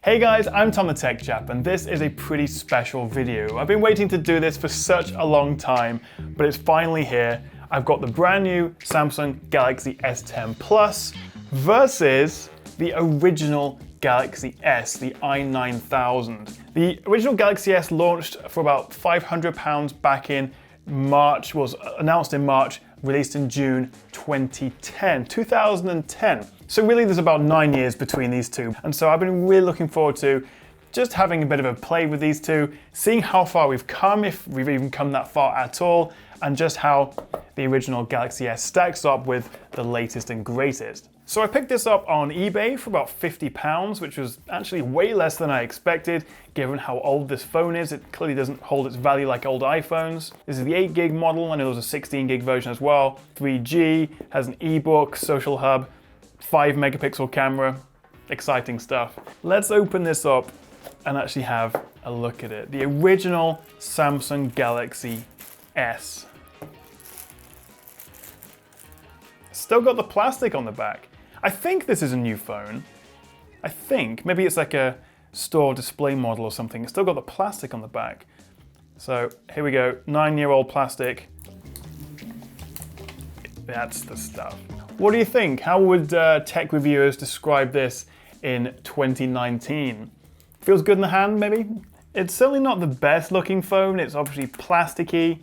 Hey guys, I'm Tom the Tech Chap, and this is a pretty special video. I've been waiting to do this for such a long time, but it's finally here. I've got the brand new Samsung Galaxy S10 Plus versus the original Galaxy S, the i9000. The original Galaxy S launched for about £500 back in March, was announced in March, released in June 2010. So really there's about 9 years between these two. And so I've been really looking forward to just having a bit of a play with these two, seeing how far we've come, if we've even come that far at all, and just how the original Galaxy S stacks up with the latest and greatest. So I picked this up on eBay for about £50, which was actually way less than I expected, given how old this phone is. It clearly doesn't hold its value like old iPhones. This is the 8 gig model. I know there's a 16 gig version as well. 3G, has an ebook, social hub, 5 megapixel camera, exciting stuff. Let's open this up and actually have a look at it. The original Samsung Galaxy S. Still got the plastic on the back. I think this is a new phone. I think. Maybe it's like a store display model or something. It's still got the plastic on the back. So here we go, 9-year-old plastic. That's the stuff. What do you think? How would tech reviewers describe this in 2019? Feels good in the hand, maybe? It's certainly not the best looking phone. It's obviously plasticky.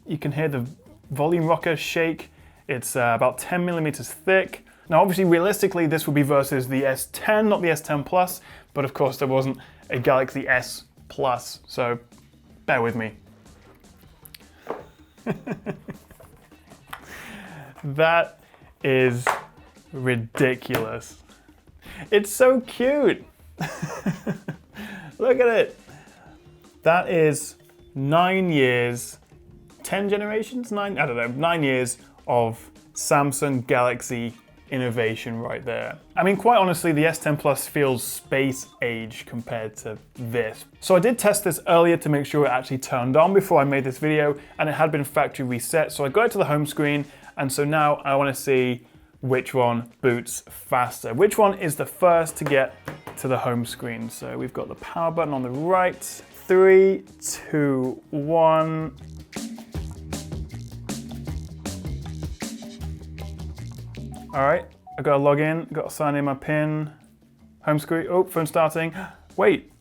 You can hear the volume rocker shake. It's about 10 millimeters thick. Now, obviously, realistically, this would be versus the S10, not the S10 Plus, but of course, there wasn't a Galaxy S Plus, so bear with me. That is ridiculous. It's so cute. Look at it. That is 9 years, 10 generations? I don't know, 9 years of Samsung Galaxy innovation right there. I mean, quite honestly, the S10 Plus feels space age compared to this. So I did test this earlier to make sure it actually turned on before I made this video, and it had been factory reset. So I got it to the home screen, and so now I want to see which one boots faster. Which one is the first to get to the home screen? So we've got the power button on the right. 3, 2, 1. All right, I gotta log in, gotta sign in my PIN. Home screen, oh, phone starting. Wait.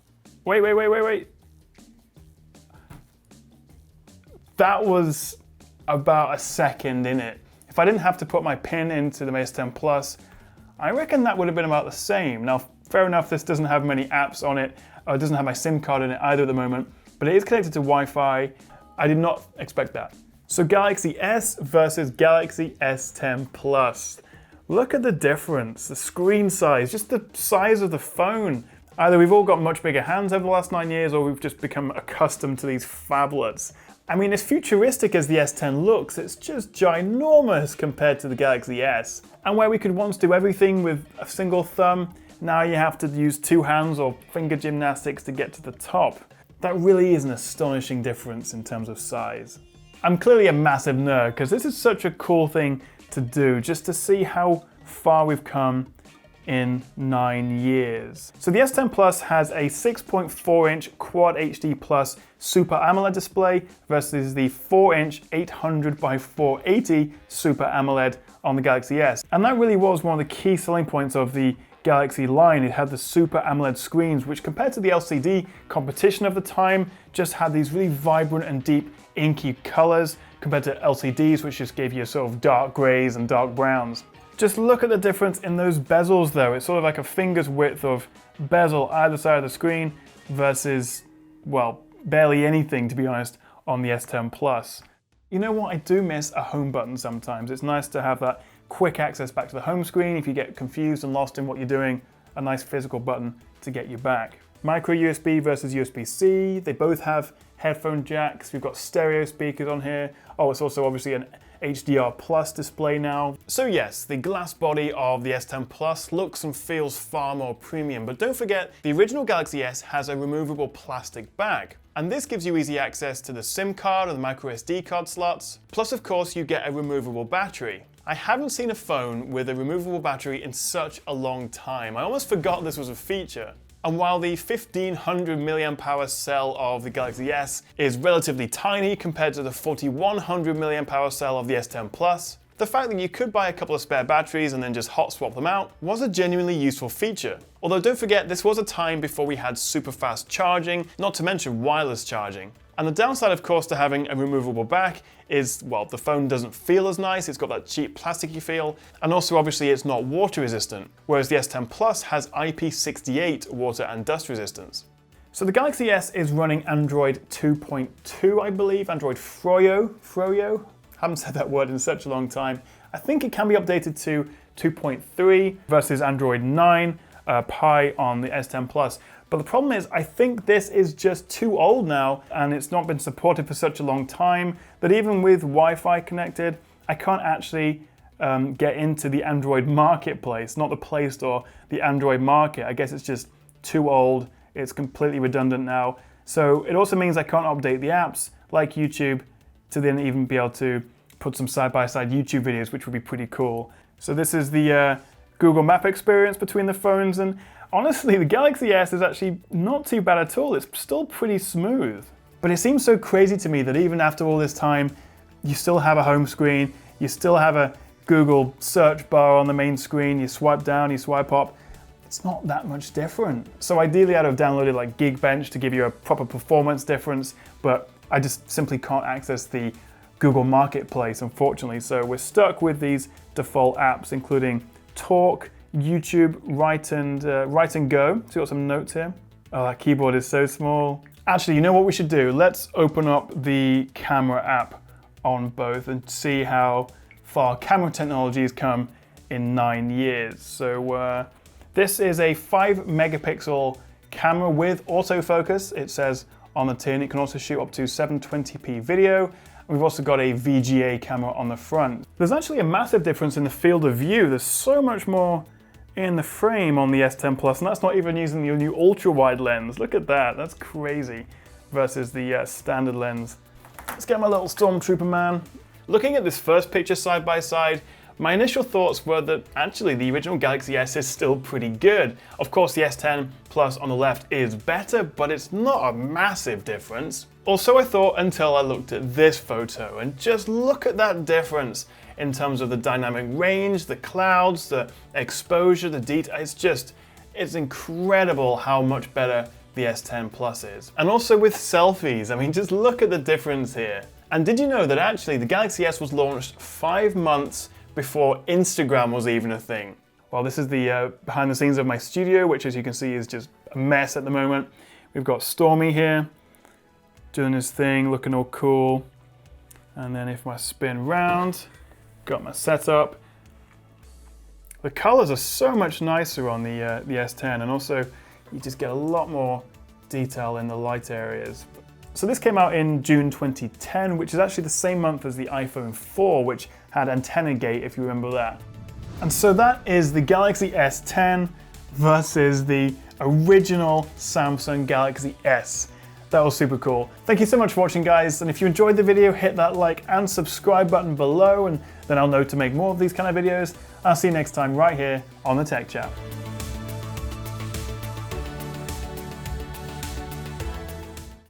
That was about a second in it. If I didn't have to put my PIN into the S10 Plus, I reckon that would have been about the same. Now, fair enough, this doesn't have many apps on it, or it doesn't have my SIM card in it either at the moment, but it is connected to Wi-Fi. I did not expect that. So Galaxy S versus Galaxy S10 Plus. Look at the difference, the screen size, just the size of the phone. Either we've all got much bigger hands over the last 9 years, or we've just become accustomed to these phablets. I mean, as futuristic as the S10 looks, it's just ginormous compared to the Galaxy S. And where we could once do everything with a single thumb, now you have to use 2 hands or finger gymnastics to get to the top. That really is an astonishing difference in terms of size. I'm clearly a massive nerd, because this is such a cool thing to do, just to see how far we've come in 9 years. So the S10 Plus has a 6.4-inch Quad HD Plus Super AMOLED display versus the 4-inch 800 by 480 Super AMOLED on the Galaxy S. And that really was one of the key selling points of the Galaxy line. It had the Super AMOLED screens, which compared to the LCD competition of the time, just had these really vibrant and deep inky colors compared to LCDs, which just gave you sort of dark grays and dark browns. Just look at the difference in those bezels though. It's sort of like a finger's width of bezel either side of the screen versus, well, barely anything, to be honest, on the S10 Plus. You know what? I do miss a home button sometimes. It's nice to have that quick access back to the home screen if you get confused and lost in what you're doing, a nice physical button to get you back. Micro USB versus USB-C. They both have headphone jacks. We've got stereo speakers on here. Oh, it's also obviously an HDR Plus display now. So yes, the glass body of the S10 Plus looks and feels far more premium, but don't forget, the original Galaxy S has a removable plastic bag. And this gives you easy access to the SIM card and the micro SD card slots. Plus, of course, you get a removable battery. I haven't seen a phone with a removable battery in such a long time. I almost forgot this was a feature. And while the 1500 milliamp hour cell of the Galaxy S is relatively tiny compared to the 4100 milliamp hour cell of the S10 Plus, the fact that you could buy a couple of spare batteries and then just hot swap them out was a genuinely useful feature. Although don't forget, this was a time before we had super fast charging, not to mention wireless charging. And the downside, of course, to having a removable back is, well, the phone doesn't feel as nice, it's got that cheap plasticky feel, and also obviously it's not water resistant, whereas the S10 Plus has IP68 water and dust resistance. So the Galaxy S is running Android 2.2, I believe, Android Froyo? Haven't said that word in such a long time. I think it can be updated to 2.3 versus Android 9 Pie on the S10 Plus. But the problem is, I think this is just too old now, and it's not been supported for such a long time that even with Wi-Fi connected, I can't actually get into the Android marketplace, not the Play Store, the Android market. I guess it's just too old. It's completely redundant now. So it also means I can't update the apps like YouTube to then even be able to put some side-by-side YouTube videos, which would be pretty cool. So this is the Google Map experience between the phones, and honestly, the Galaxy S is actually not too bad at all. It's still pretty smooth. But it seems so crazy to me that even after all this time, you still have a home screen, you still have a Google search bar on the main screen, you swipe down, you swipe up. It's not that much different. So ideally I'd have downloaded like Geekbench to give you a proper performance difference, but I just simply can't access the Google Marketplace, unfortunately. So we're stuck with these default apps, including Talk, YouTube, Write and Go. So we've got some notes here. Oh, that keyboard is so small. Actually, you know what we should do? Let's open up the camera app on both and see how far camera technology has come in 9 years. So this is a 5 megapixel camera with autofocus. It says on the tin. It can also shoot up to 720p video. And we've also got a VGA camera on the front. There's actually a massive difference in the field of view. There's so much more in the frame on the S10 Plus, and that's not even using the new ultra-wide lens. Look at that, that's crazy, versus the standard lens. Let's get my little Stormtrooper man. Looking at this first picture side by side, my initial thoughts were that actually the original Galaxy S is still pretty good. Of course, the S10 Plus on the left is better, but it's not a massive difference. Also, I thought until I looked at this photo, and just look at that difference in terms of the dynamic range, the clouds, the exposure, the detail. It's incredible how much better the S10 Plus is. And also with selfies, I mean, just look at the difference here. And did you know that actually the Galaxy S was launched 5 months before Instagram was even a thing? Well, this is the behind the scenes of my studio, which as you can see is just a mess at the moment. We've got Stormy here, doing his thing, looking all cool. And then if I spin round, got my setup. The colors are so much nicer on the S10, and also you just get a lot more detail in the light areas. So this came out in June 2010, which is actually the same month as the iPhone 4, which had antenna gate, if you remember that. And so that is the Galaxy S10 versus the original Samsung Galaxy S. That was super cool. Thank you so much for watching, guys. And if you enjoyed the video, hit that like and subscribe button below, and then I'll know to make more of these kind of videos. I'll see you next time right here on the Tech Chap.